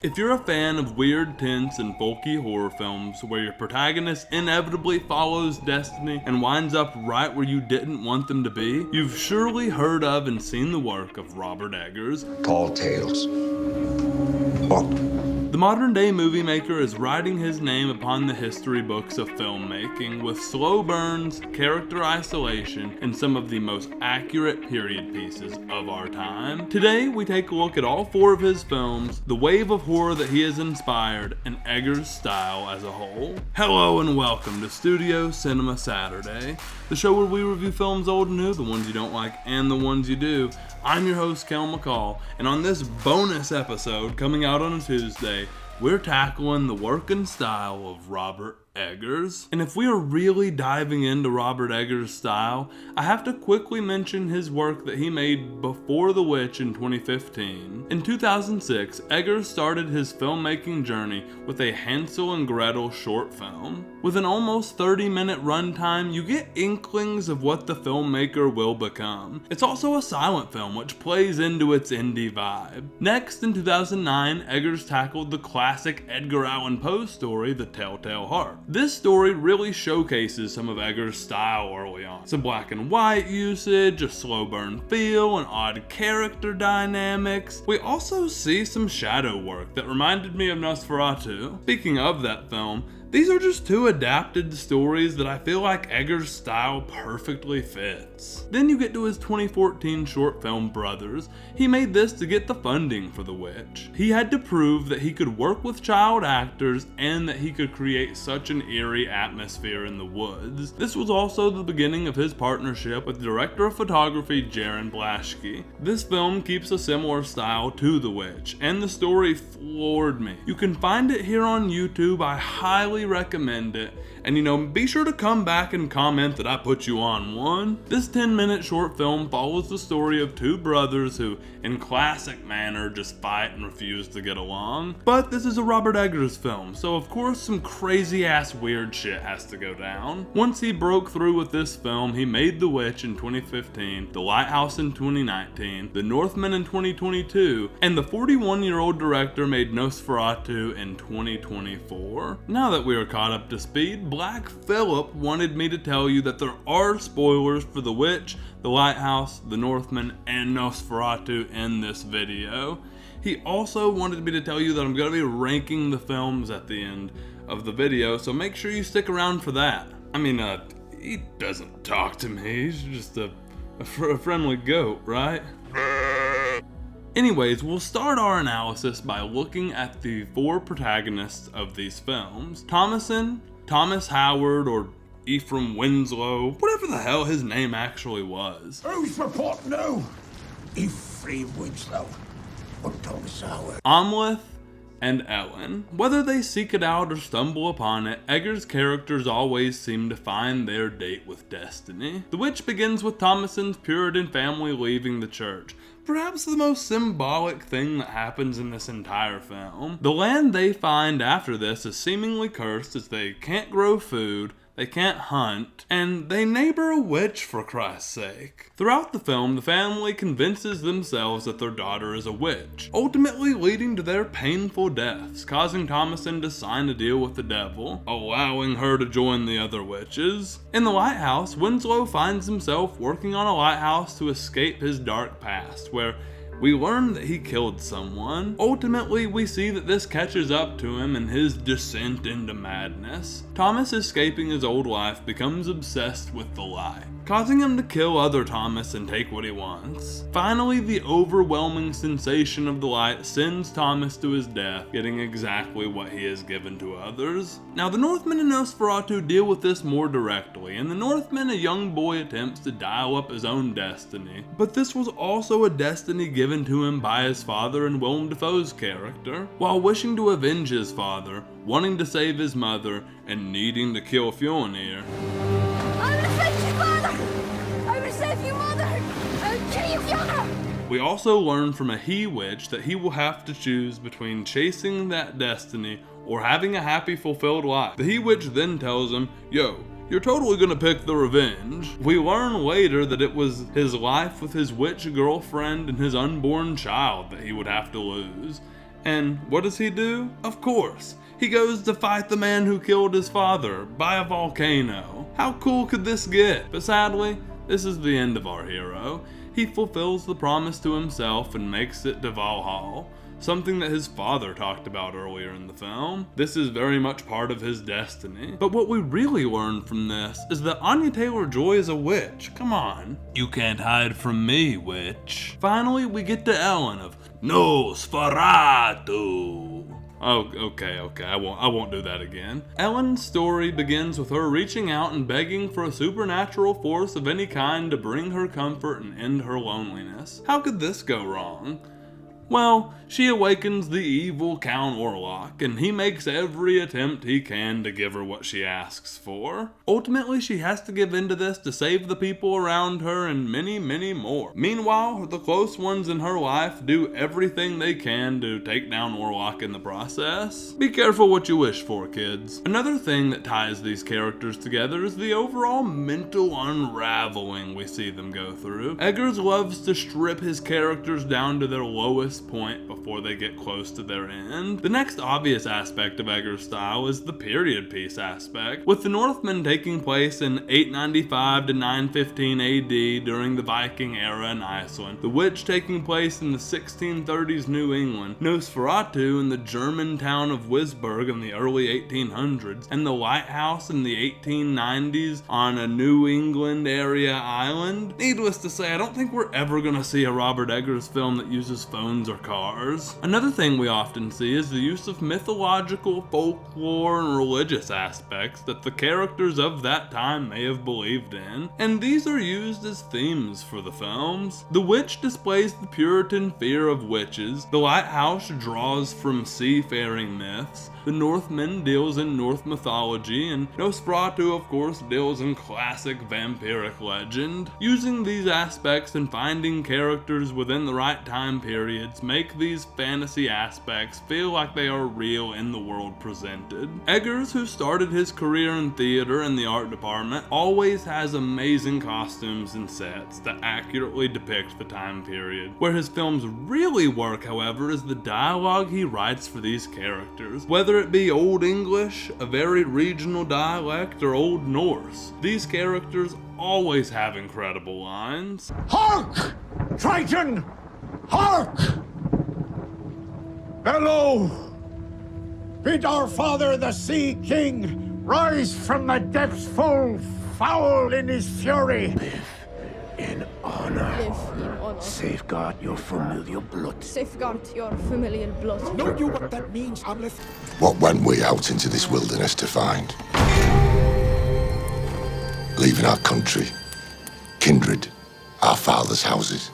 If you're a fan of weird, tense, and folky horror films where your protagonist inevitably follows destiny and winds up right where you didn't want them to be, you've surely heard of and seen the work of Robert Eggers. Tall tales. What? The modern-day movie maker is writing his name upon the history books of filmmaking with slow burns, character isolation, and some of the most accurate period pieces of our time. Today, we take a look at all four of his films, the wave of horror that he has inspired, and Eggers' style as a whole. Hello and welcome to Studio Cinema Saturday, the show where we review films old and new, the ones you don't like and the ones you do. I'm your host, Kael, and on this bonus episode coming out on a Tuesday, we're tackling the work and style of Robert Eggers. And if we are really diving into Robert Eggers' style, I have to quickly mention his work that he made before The Witch in 2015. In 2006, Eggers started his filmmaking journey with a Hansel and Gretel short film. With an almost 30-minute runtime, you get inklings of what the filmmaker will become. It's also a silent film, which plays into its indie vibe. Next, in 2009, Eggers tackled the classic Edgar Allan Poe story, The Telltale Heart. This story really showcases some of Eggers' style early on. Some black and white usage, a slow burn feel, and odd character dynamics. We also see some shadow work that reminded me of Nosferatu. Speaking of that film, these are just two adapted stories that I feel like Eggers' style perfectly fits. Then you get to his 2014 short film Brothers. He made this to get the funding for The Witch. He had to prove that he could work with child actors and that he could create such an eerie atmosphere in the woods. This was also the beginning of his partnership with director of photography Jaron Blaschke. This film keeps a similar style to The Witch, and the story floored me. You can find it here on YouTube. I highly recommend it, and be sure to come back and comment that I put you on one. This 10-minute short film follows the story of two brothers who, in classic manner, just fight and refuse to get along. But this is a Robert Eggers film, so of course some crazy ass weird shit has to go down. Once he broke through with this film, he made The Witch in 2015, The Lighthouse in 2019, The Northman in 2022, and the 41-year-old director made Nosferatu in 2024. Now that we are caught up to speed, Black Phillip wanted me to tell you that there are spoilers for The Witch, The Lighthouse, The Northman, and Nosferatu in this video. He also wanted me to tell you that I'm going to be ranking the films at the end of the video, so make sure you stick around for that. He doesn't talk to me, he's just a friendly goat, right? Anyways, we'll start our analysis by looking at the four protagonists of these films. Thomasin, Thomas Howard, or Ephraim Winslow, whatever the hell his name actually was. Whose report? No. Ephraim Winslow. Or Thomas Howard. Amleth and Ellen. Whether they seek it out or stumble upon it, Eggers' characters always seem to find their date with destiny. The Witch begins with Thomasin's Puritan family leaving the church. Perhaps the most symbolic thing that happens in this entire film. The land they find after this is seemingly cursed as they can't grow food, they can't hunt, and they neighbor a witch for Christ's sake. Throughout the film, the family convinces themselves that their daughter is a witch, ultimately leading to their painful deaths, causing Thomasin to sign a deal with the devil, allowing her to join the other witches. In The Lighthouse, Winslow finds himself working on a lighthouse to escape his dark past, where we learn that he killed someone. Ultimately, we see that this catches up to him in his descent into madness. Thomas, escaping his old life, becomes obsessed with the light, causing him to kill other Thomas and take what he wants. Finally, the overwhelming sensation of the light sends Thomas to his death, getting exactly what he has given to others. Now, the Northman and Nosferatu deal with this more directly. In the Northman, a young boy attempts to dial up his own destiny, but this was also a destiny given to him by his father and Willem Dafoe's character. While wishing to avenge his father, wanting to save his mother, and needing to kill Fjolnir. I will avenge your father! I will save your mother! I will kill you, Fjolnir! We also learn from a he-witch that he will have to choose between chasing that destiny or having a happy, fulfilled life. The he-witch then tells him, yo, you're totally gonna pick the revenge. We learn later that it was his life with his witch girlfriend and his unborn child that he would have to lose. And what does he do? Of course, he goes to fight the man who killed his father by a volcano. How cool could this get? But sadly, this is the end of our hero. He fulfills the promise to himself and makes it to Valhalla, something that his father talked about earlier in the film. This is very much part of his destiny. But what we really learn from this is that Anya Taylor-Joy is a witch. Come on. You can't hide from me, witch. Finally, we get to Ellen of Nosferatu. Oh, okay, I won't do that again. Ellen's story begins with her reaching out and begging for a supernatural force of any kind to bring her comfort and end her loneliness. How could this go wrong? Well, she awakens the evil Count Orlok, and he makes every attempt he can to give her what she asks for. Ultimately, she has to give in to this to save the people around her and many, many more. Meanwhile, the close ones in her life do everything they can to take down Orlok in the process. Be careful what you wish for, kids. Another thing that ties these characters together is the overall mental unraveling we see them go through. Eggers loves to strip his characters down to their lowest point before they get close to their end. The next obvious aspect of Eggers' style is the period piece aspect. With the Northmen taking place in 895 to 915 AD during the Viking era in Iceland, the Witch taking place in the 1630s New England, Nosferatu in the German town of Wisburg in the early 1800s, and the Lighthouse in the 1890s on a New England area island. Needless to say, I don't think we're ever gonna see a Robert Eggers film that uses phones or cars. Another thing we often see is the use of mythological, folklore, and religious aspects that the characters of that time may have believed in, and these are used as themes for the films. The Witch displays the Puritan fear of witches, the Lighthouse draws from seafaring myths, the Northman deals in Norse mythology, and Nosferatu, of course, deals in classic vampiric legend. Using these aspects and finding characters within the right time periods make these fantasy aspects feel like they are real in the world presented. Eggers, who started his career in theater and the art department, always has amazing costumes and sets that accurately depict the time period. Where his films really work, however, is the dialogue he writes for these characters. Whether it be Old English, a very regional dialect, or Old Norse, these characters always have incredible lines. Hark! Triton! Hark! Hello! Bid our father, the Sea King, rise from the depths full foul in his fury. Live in honor. Safeguard your familial blood. Safeguard your familial blood. Know you what that means, Hamlet? What went we out into this wilderness to find? Leaving our country, kindred, our fathers' houses.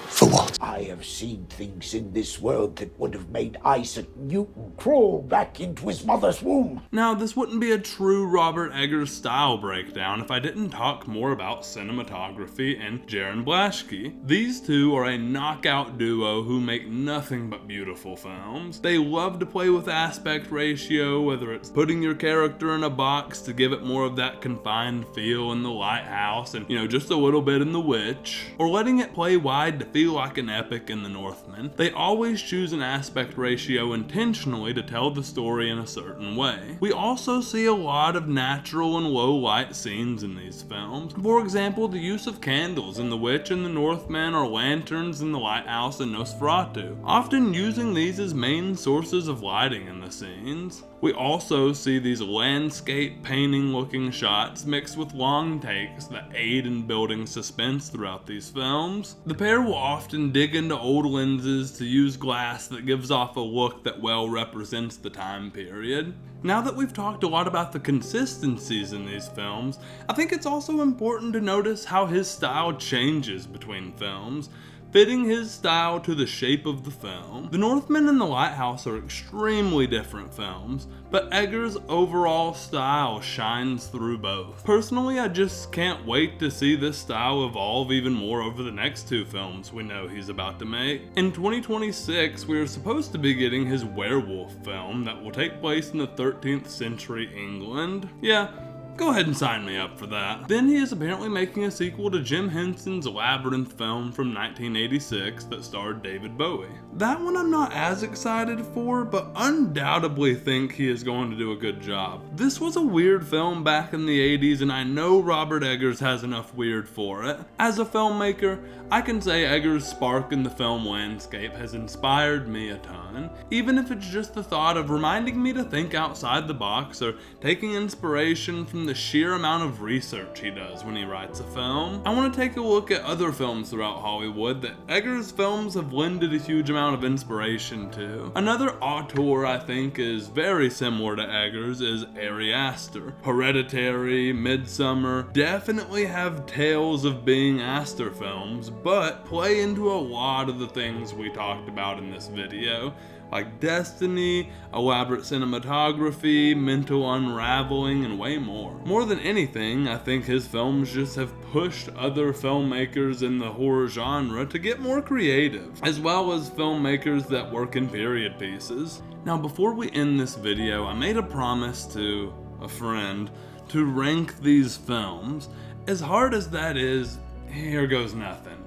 For what? I have seen things in this world that would have made Isaac Newton crawl back into his mother's womb. Now, this wouldn't be a true Robert Eggers style breakdown if I didn't talk more about cinematography and Jaron Blaschke. These two are a knockout duo who make nothing but beautiful films. They love to play with aspect ratio, whether it's putting your character in a box to give it more of that confined feel in The Lighthouse and, just a little bit in The Witch, or letting it play wide to feel like an epic in The Northman. They always choose an aspect ratio intentionally to tell the story in a certain way. We also see a lot of natural and low light scenes in these films. For example, the use of candles in The Witch and The Northman, or lanterns in The Lighthouse and Nosferatu, often using these as main sources of lighting in the scenes. We also see these landscape painting looking shots mixed with long takes that aid in building suspense throughout these films. The pair will often dig into old lenses to use glass that gives off a look that well represents the time period. Now that we've talked a lot about the consistencies in these films, I think it's also important to notice how his style changes between films, fitting his style to the shape of the film. The Northman and The Lighthouse are extremely different films, but Eggers' overall style shines through both. Personally, I just can't wait to see this style evolve even more over the next two films we know he's about to make. In 2026, we are supposed to be getting his werewolf film that will take place in the 13th century England. Yeah, Go ahead and sign me up for that. Then he is apparently making a sequel to Jim Henson's Labyrinth film from 1986 that starred David Bowie. That one I'm not as excited for, but undoubtedly think he is going to do a good job. This was a weird film back in the 80s, and I know Robert Eggers has enough weird for it. As a filmmaker, I can say Eggers' spark in the film landscape has inspired me a ton, even if it's just the thought of reminding me to think outside the box or taking inspiration from the sheer amount of research he does when he writes a film. I want to take a look at other films throughout Hollywood that Eggers' films have lended a huge amount of inspiration to. Another auteur I think is very similar to Eggers is Ari Aster. Hereditary, Midsummer definitely have tales of being Aster films, but play into a lot of the things we talked about in this video, like destiny, elaborate cinematography, mental unraveling, and way more. More than anything, I think his films just have pushed other filmmakers in the horror genre to get more creative, as well as filmmakers that work in period pieces. Now, before we end this video, I made a promise to a friend to rank these films. As hard as that is, here goes nothing.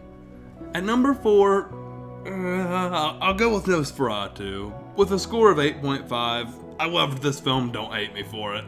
At number 4, I'll go with Nosferatu. With a score of 8.5, I loved this film, don't hate me for it.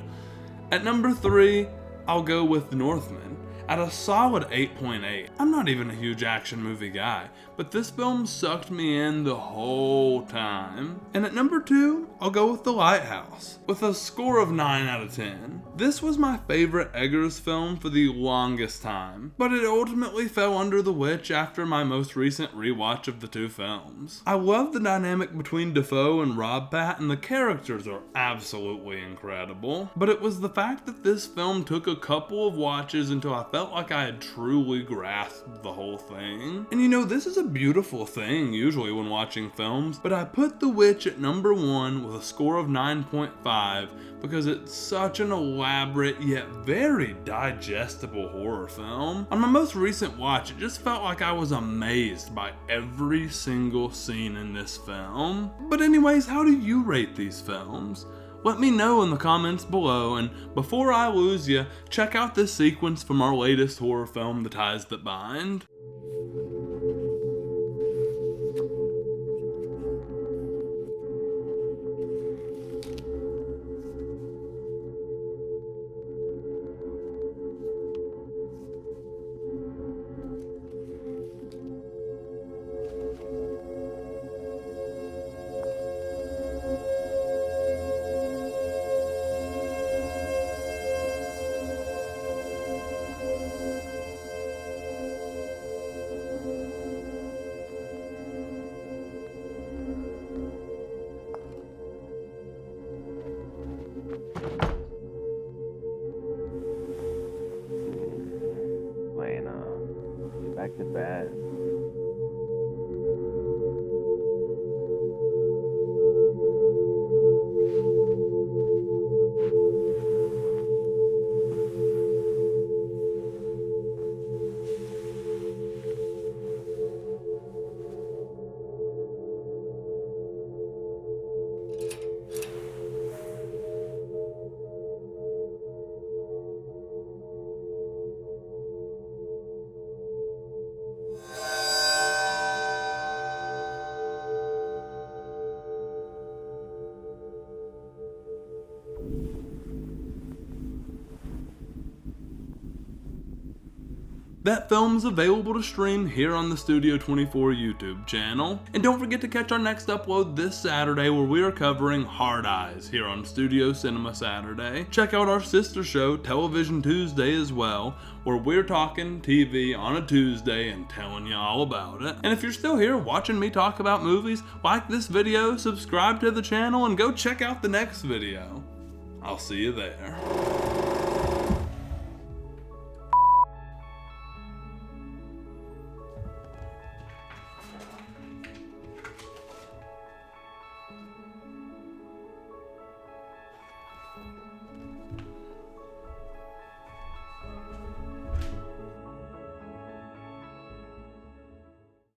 At number 3, I'll go with The Northman. At a solid 8.8. I'm not even a huge action movie guy, but this film sucked me in the whole time. And at number 2, I'll go with The Lighthouse, with a score of 9 out of 10. This was my favorite Eggers film for the longest time, but it ultimately fell under The Witch after my most recent rewatch of the two films. I love the dynamic between Dafoe and Rob Pat, and the characters are absolutely incredible, but it was the fact that this film took a couple of watches until I felt like I had truly grasped the whole thing. And you know, this is a beautiful thing usually when watching films, but I put The Witch at number 1 with a score of 9.5 because it's such an elaborate yet very digestible horror film. On my most recent watch, it just felt like I was amazed by every single scene in this film. But anyways, how do you rate these films? Let me know in the comments below, and before I lose you, check out this sequence from our latest horror film, The Ties That Bind. Back to bed. That film's available to stream here on the Studio 24 YouTube channel. And don't forget to catch our next upload this Saturday where we are covering Hard Eyes here on Studio Cinema Saturday. Check out our sister show, Television Tuesday as well, where we're talking TV on a Tuesday and telling you all about it. And if you're still here watching me talk about movies, like this video, subscribe to the channel, and go check out the next video. I'll see you there.